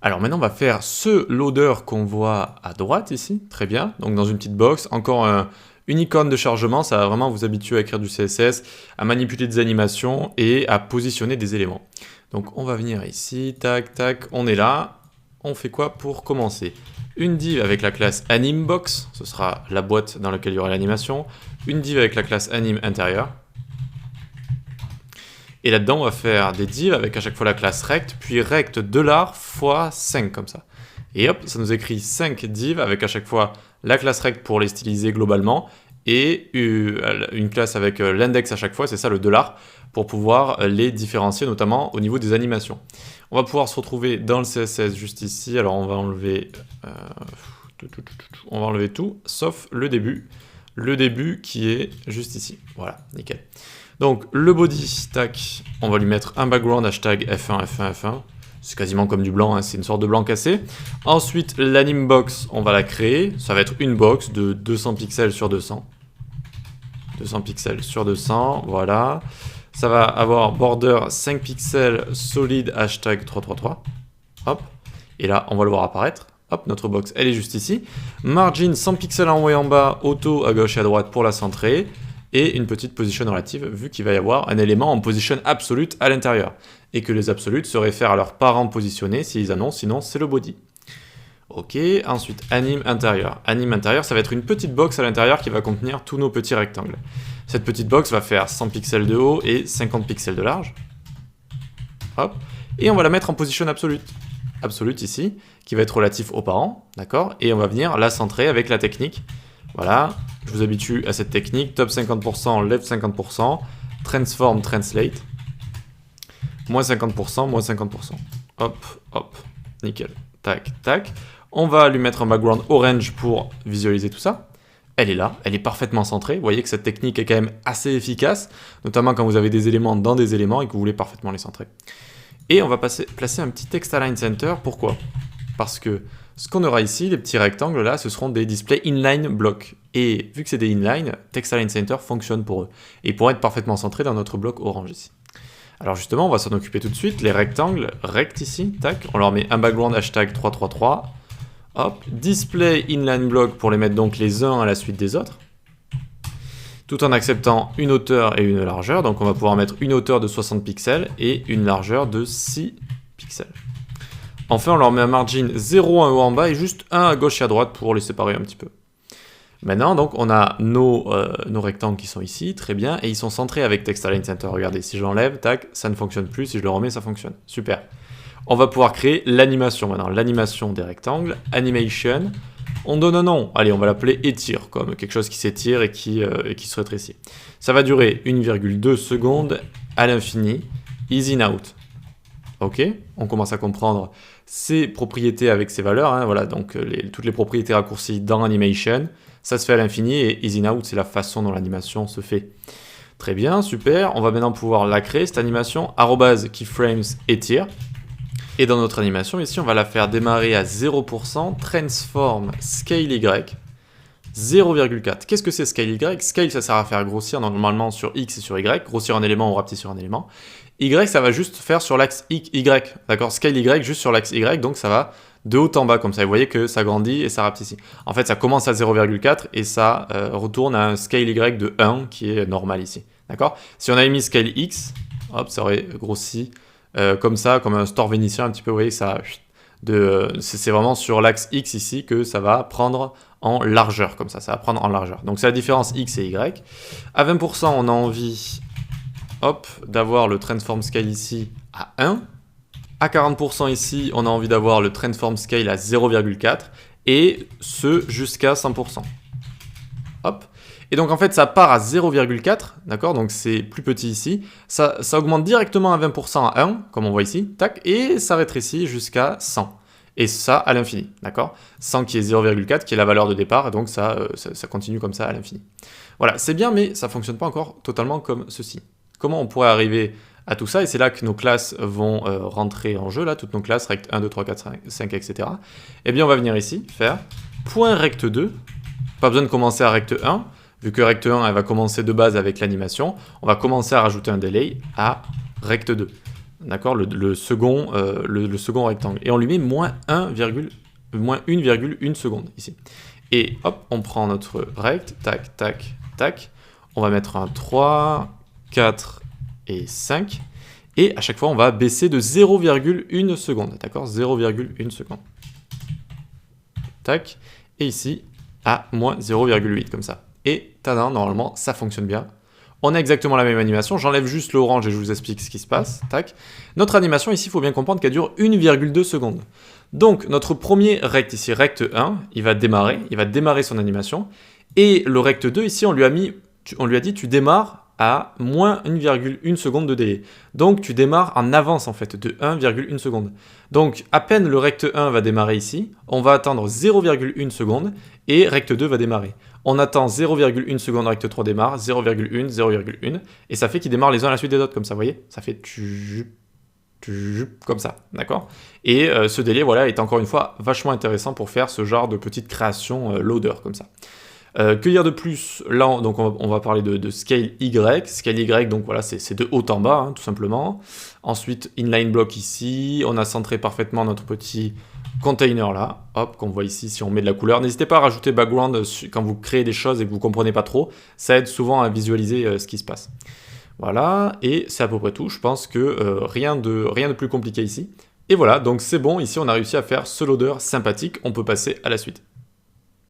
Alors maintenant, on va faire ce loader qu'on voit à droite ici, très bien. Donc dans une petite box, encore une icône de chargement, ça va vraiment vous habituer à écrire du CSS, à manipuler des animations et à positionner des éléments. Donc on va venir ici, tac, tac, on est là. On fait quoi pour commencer? Une div avec la classe AnimeBox, ce sera la boîte dans laquelle il y aura l'animation. Une div avec la classe AnimeIntérieur. Et là-dedans, on va faire des divs avec à chaque fois la classe rect, puis rect $x 5 comme ça. Et hop, ça nous écrit 5 divs avec à chaque fois la classe rect pour les styliser globalement, et une classe avec l'index à chaque fois, c'est ça le $, pour pouvoir les différencier, notamment au niveau des animations. On va pouvoir se retrouver dans le CSS juste ici. Alors on va enlever tout, sauf le début qui est juste ici. Voilà, nickel. Donc le body, tac, on va lui mettre un background hashtag F1, F1, F1. C'est quasiment comme du blanc, hein, c'est une sorte de blanc cassé. Ensuite, l'anime box, on va la créer. Ça va être une box de 200 pixels sur 200. 200 pixels sur 200, voilà. Ça va avoir border 5 pixels solide hashtag 333. Hop. Et là, on va le voir apparaître. Hop, notre box, elle est juste ici. Margin 100 pixels en haut et en bas, auto à gauche et à droite pour la centrer. Et une petite position relative, vu qu'il va y avoir un élément en position absolute à l'intérieur. Et que les absolutes se réfèrent à leurs parents positionnés s'ils annoncent, sinon c'est le body. Ok, ensuite, anime intérieur. Anime intérieur, ça va être une petite box à l'intérieur qui va contenir tous nos petits rectangles. Cette petite box va faire 100 pixels de haut et 50 pixels de large. Hop. Et on va la mettre en position absolute. Absolute ici, qui va être relatif aux parents, d'accord? Et on va venir la centrer avec la technique. Voilà, je vous habitue à cette technique. Top 50%, left 50%, transform, translate. Moins 50%, moins 50%. Hop, hop, nickel. Tac, tac. On va lui mettre un background orange pour visualiser tout ça. Elle est là, elle est parfaitement centrée. Vous voyez que cette technique est quand même assez efficace, notamment quand vous avez des éléments dans des éléments et que vous voulez parfaitement les centrer. Et on va placer un petit text align center. Pourquoi? Parce que ce qu'on aura ici, les petits rectangles là, ce seront des displays inline blocs. Et vu que c'est des inline, text align center fonctionne pour eux. Et ils pourront être parfaitement centrés dans notre bloc orange ici. Alors justement, on va s'en occuper tout de suite. Les rectangles, rect ici, tac, on leur met un background hashtag 333. Hop, display inline block pour les mettre donc les uns à la suite des autres. Tout en acceptant une hauteur et une largeur. Donc on va pouvoir mettre une hauteur de 60 pixels et une largeur de 6 pixels. Enfin, on leur met un margin 0 en haut en bas et juste 1 à gauche et à droite pour les séparer un petit peu. Maintenant, donc, on a nos rectangles qui sont ici, très bien, et ils sont centrés avec Text Align Center. Regardez, si je l'enlève, tac, ça ne fonctionne plus, si je le remets, ça fonctionne. Super. On va pouvoir créer l'animation maintenant, l'animation des rectangles, animation. On donne un nom, allez, on va l'appeler étire, comme quelque chose qui s'étire et qui se rétrécit. Ça va durer 1,2 secondes à l'infini, easy in out. Ok, on commence à comprendre ces propriétés avec ces valeurs, hein, voilà, donc toutes les propriétés raccourcies dans animation, ça se fait à l'infini et easy in out, c'est la façon dont l'animation se fait. Très bien, super, on va maintenant pouvoir la créer, cette animation, @keyframes étire. Et dans notre animation, ici, on va la faire démarrer à 0%, transform scale Y, 0,4. Qu'est-ce que c'est scale Y? Scale, ça sert à faire grossir normalement sur X et sur Y, grossir un élément ou rapetisser sur un élément. Y, ça va juste faire sur l'axe Y, d'accord? Scale Y juste sur l'axe Y, donc ça va de haut en bas comme ça. Vous voyez que ça grandit et ça rapetit. En fait, ça commence à 0,4 et ça retourne à un scale Y de 1 qui est normal ici, d'accord? Si on avait mis scale X, hop, ça aurait grossi comme ça, comme un store vénitien un petit peu, vous voyez, ça... c'est vraiment sur l'axe X ici que ça va prendre en largeur, comme ça va prendre en largeur. Donc c'est la différence X et Y. À 20%, on a envie, hop, d'avoir le transform scale ici à 1. À 40% ici, on a envie d'avoir le transform scale à 0,4 et ce jusqu'à 100%. Hop. Et donc en fait ça part à 0,4, d'accord, donc c'est plus petit ici, ça augmente directement à 20% à 1, comme on voit ici, tac, et ça rétrécit jusqu'à 100. Et ça à l'infini, d'accord, 100 qui est 0,4, qui est la valeur de départ, et donc ça continue comme ça à l'infini. Voilà, c'est bien, mais ça ne fonctionne pas encore totalement comme ceci. Comment on pourrait arriver à tout ça? Et c'est là que nos classes vont rentrer en jeu, là, toutes nos classes, rect 1, 2, 3, 4, 5, etc. Eh bien on va venir ici, faire .rect2, pas besoin de commencer à rect 1, vu que rect 1 elle va commencer de base avec l'animation, on va commencer à rajouter un delay à rect 2. d'accord, le second rectangle. Et on lui met moins 1,1 seconde ici. Et hop, on prend notre rect, tac, tac, tac. On va mettre un 3, 4 et 5. Et à chaque fois, on va baisser de 0,1 seconde, d'accord, 0,1 seconde. Tac. Et ici, à moins 0,8, comme ça. Et tada, normalement, ça fonctionne bien. On a exactement la même animation, j'enlève juste l'orange et je vous explique ce qui se passe. Tac. Notre animation ici, il faut bien comprendre qu'elle dure 1,2 secondes. Donc notre premier rect ici, rect 1, il va démarrer son animation. Et le rect 2 ici, on lui a dit tu démarres à moins 1,1 seconde de délai. Donc tu démarres en avance en fait de 1,1 seconde. Donc à peine le rect 1 va démarrer ici, on va attendre 0,1 seconde et rect 2 va démarrer. On attend 0,1 seconde, rect 3 démarre, 0,1, 0,1, et ça fait qu'il démarre les uns à la suite des autres, comme ça, vous voyez? Ça fait comme ça, d'accord? Et ce délai, voilà, est encore une fois vachement intéressant pour faire ce genre de petite création loader, comme ça. Que dire de plus? Là, donc on va parler de scale Y. Scale Y, donc voilà, c'est de haut en bas, hein, tout simplement. Ensuite, inline block ici. On a centré parfaitement notre petit container là, hop, qu'on voit ici si on met de la couleur. N'hésitez pas à rajouter background quand vous créez des choses et que vous ne comprenez pas trop. Ça aide souvent à visualiser ce qui se passe. Voilà, et c'est à peu près tout. Je pense que rien de plus compliqué ici. Et voilà, donc c'est bon. Ici, on a réussi à faire ce loader sympathique. On peut passer à la suite.